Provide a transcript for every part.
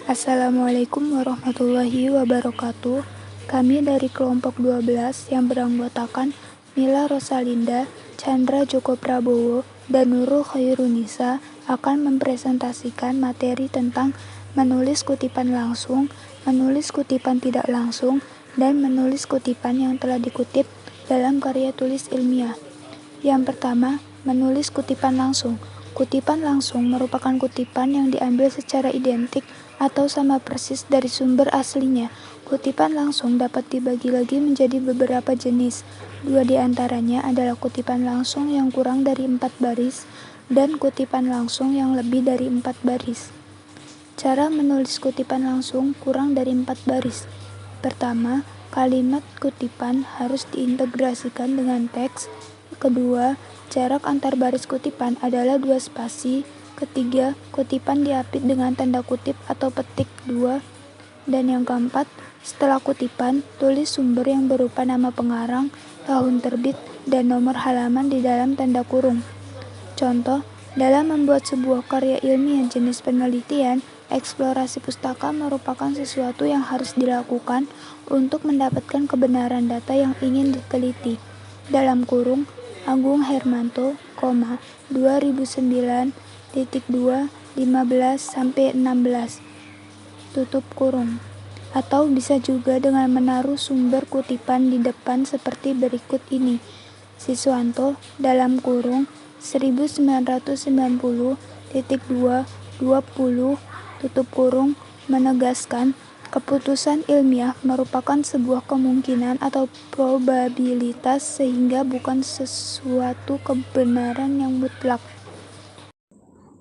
Assalamualaikum warahmatullahi wabarakatuh. Kami dari kelompok 12 yang beranggotakan Mila Rosalinda, Chandra Joko Prabowo, dan Nurul Khairunisa akan mempresentasikan materi tentang menulis kutipan langsung, menulis kutipan tidak langsung, dan menulis kutipan yang telah dikutip dalam karya tulis ilmiah. Yang pertama, menulis kutipan langsung. Kutipan langsung merupakan kutipan yang diambil secara identik atau sama persis dari sumber aslinya. Kutipan langsung dapat dibagi lagi menjadi beberapa jenis. Dua di antaranya adalah kutipan langsung yang kurang dari 4 baris dan kutipan langsung yang lebih dari 4 baris. Cara menulis kutipan langsung kurang dari 4 baris. Pertama, kalimat kutipan harus diintegrasikan dengan teks. Kedua, jarak antar baris kutipan adalah 2 spasi. Ketiga, kutipan diapit dengan tanda kutip atau petik 2. Dan yang keempat, setelah kutipan, tulis sumber yang berupa nama pengarang, tahun terbit, dan nomor halaman di dalam tanda kurung. Contoh, dalam membuat sebuah karya ilmiah jenis penelitian, eksplorasi pustaka merupakan sesuatu yang harus dilakukan untuk mendapatkan kebenaran data yang ingin diteliti. Dalam kurung, Agung Hermanto, 2009, 15-16, tutup kurung. Atau bisa juga dengan menaruh sumber kutipan di depan seperti berikut ini. Siswanto, dalam kurung, 1990.2.20, tutup kurung, menegaskan keputusan ilmiah merupakan sebuah kemungkinan atau probabilitas sehingga bukan sesuatu kebenaran yang mutlak.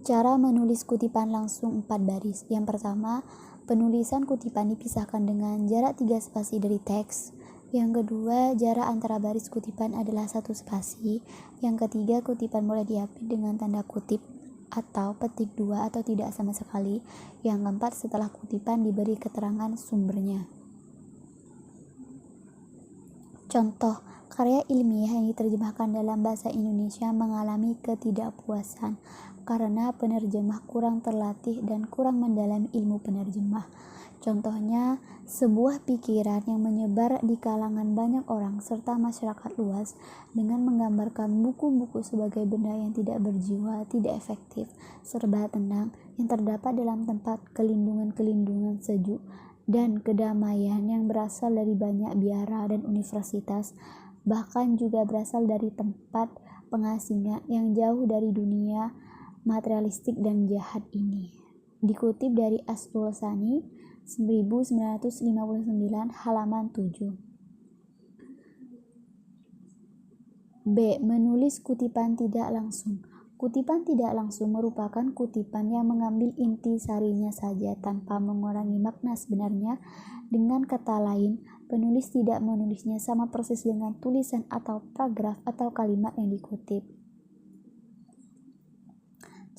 Cara menulis kutipan langsung 4 baris. Yang pertama, penulisan kutipan dipisahkan dengan jarak 3 spasi dari teks. Yang kedua, jarak antara baris kutipan adalah 1 spasi. Yang ketiga, kutipan boleh diapit dengan tanda kutip atau petik 2 atau tidak sama sekali. Yang keempat, setelah kutipan diberi keterangan sumbernya. Contoh, karya ilmiah yang diterjemahkan dalam bahasa Indonesia mengalami ketidakpuasan karena penerjemah kurang terlatih dan kurang mendalami ilmu penerjemah. Contohnya, sebuah pikiran yang menyebar di kalangan banyak orang serta masyarakat luas dengan menggambarkan buku-buku sebagai benda yang tidak berjiwa, tidak efektif, serba tenang, yang terdapat dalam tempat kelindungan sejuk dan kedamaian yang berasal dari banyak biara dan universitas, bahkan juga berasal dari tempat pengasingan yang jauh dari dunia materialistik dan jahat ini. Dikutip dari Asrul Sani 1959 halaman 7. B. Menulis kutipan tidak langsung. Kutipan tidak langsung merupakan kutipan yang mengambil inti sarinya saja tanpa mengurangi makna sebenarnya. Dengan kata lain, penulis tidak menulisnya sama persis dengan tulisan atau paragraf atau kalimat yang dikutip.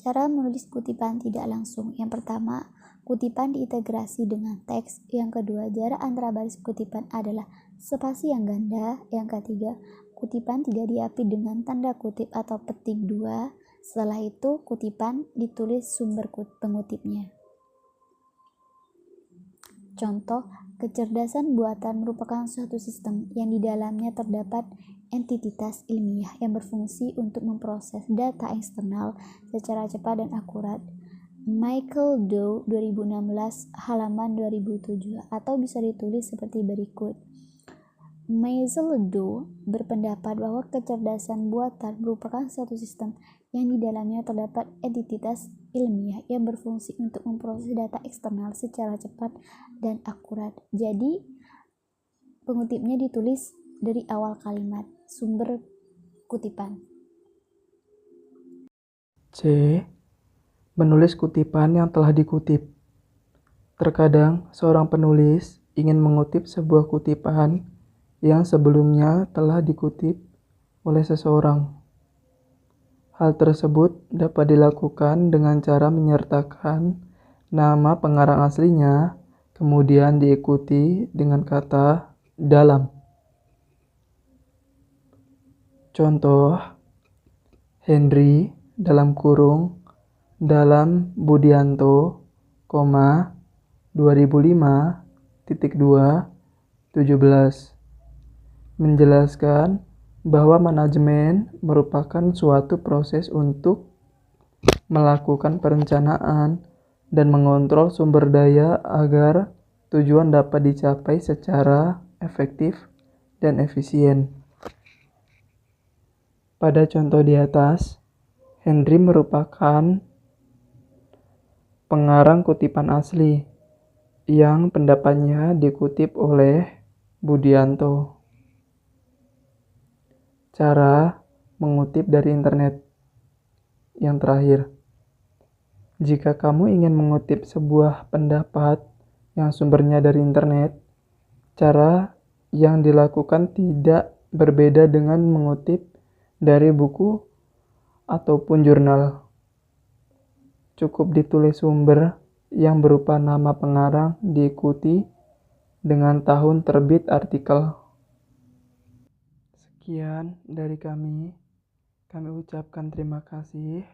Cara menulis kutipan tidak langsung. Yang pertama, kutipan diintegrasi dengan teks. Yang kedua, jarak antara baris kutipan adalah spasi yang ganda. Yang ketiga, kutipan tidak diapit dengan tanda kutip atau petik 2. Setelah itu, kutipan ditulis sumber pengutipnya. Contoh, kecerdasan buatan merupakan suatu sistem yang di dalamnya terdapat entitas ilmiah yang berfungsi untuk memproses data eksternal secara cepat dan akurat. Michael Dow 2016 halaman 2007, atau bisa ditulis seperti berikut. Michael Dow berpendapat bahwa kecerdasan buatan merupakan suatu sistem yang di dalamnya terdapat entitas ilmiah yang berfungsi untuk memproses data eksternal secara cepat dan akurat. Jadi, pengutipnya ditulis dari awal kalimat, sumber kutipan. C. Menulis kutipan yang telah dikutip. Terkadang, seorang penulis ingin mengutip sebuah kutipan yang sebelumnya telah dikutip oleh seseorang. Hal tersebut dapat dilakukan dengan cara menyertakan nama pengarang aslinya, kemudian diikuti dengan kata dalam. Contoh, Henry dalam kurung dalam Budianto, 2005.2/17 menjelaskan bahwa manajemen merupakan suatu proses untuk melakukan perencanaan dan mengontrol sumber daya agar tujuan dapat dicapai secara efektif dan efisien. Pada contoh di atas, Henry merupakan pengarang kutipan asli yang pendapatnya dikutip oleh Budianto. Cara mengutip dari internet. Yang terakhir, jika kamu ingin mengutip sebuah pendapat yang sumbernya dari internet, cara yang dilakukan tidak berbeda dengan mengutip dari buku ataupun jurnal. Cukup ditulis sumber yang berupa nama pengarang diikuti dengan tahun terbit artikel. Sekian dari kami ucapkan terima kasih.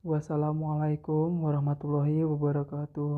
Wassalamualaikum warahmatullahi wabarakatuh.